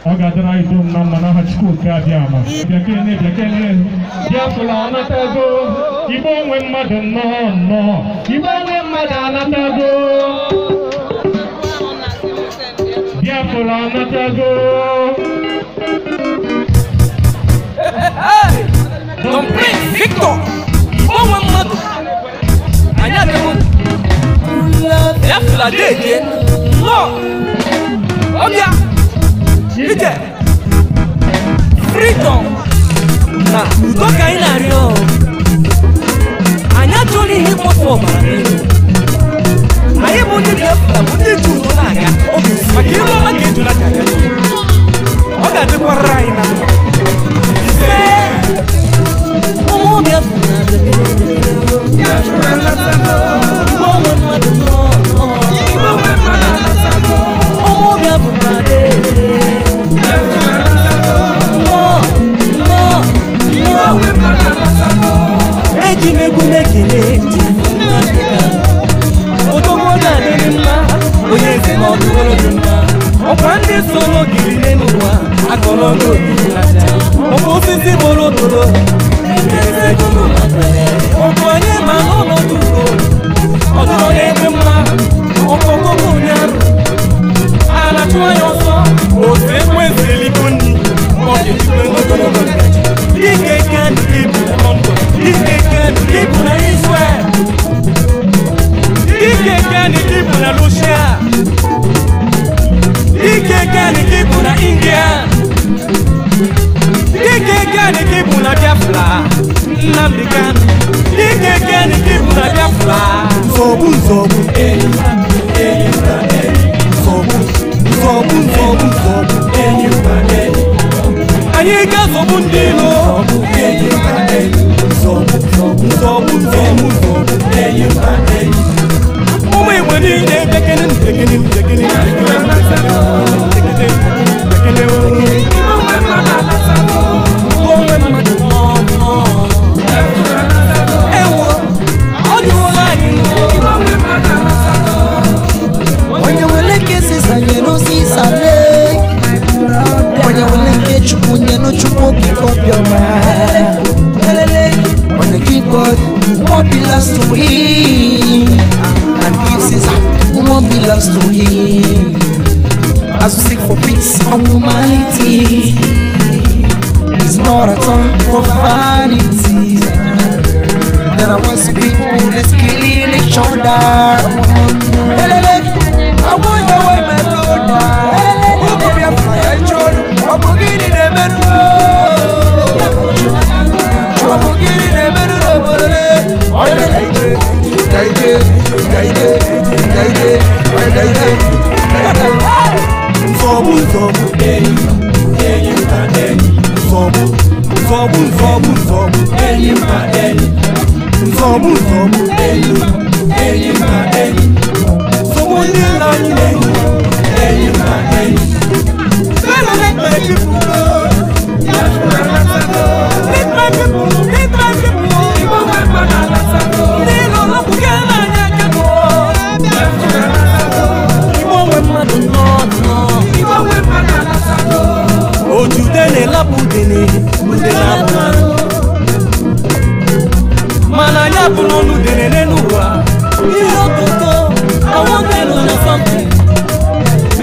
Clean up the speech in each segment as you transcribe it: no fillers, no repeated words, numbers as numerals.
Ogadara idum na mana hachku kadiama. Biakene Biafula na tago. Ibo when madam no. Ibo when madana tago. Biafula na tago. Don't bring Victor. Ibo when madam. Anya de Biafula de no. Obia. Ite freedom na utoka ina rio anya toli hipo for aye bodi de fa bodi tu na ga obi makiro makeju na ga oga de kwa raina se o bia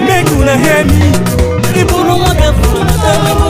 Make you hear me. People don't want to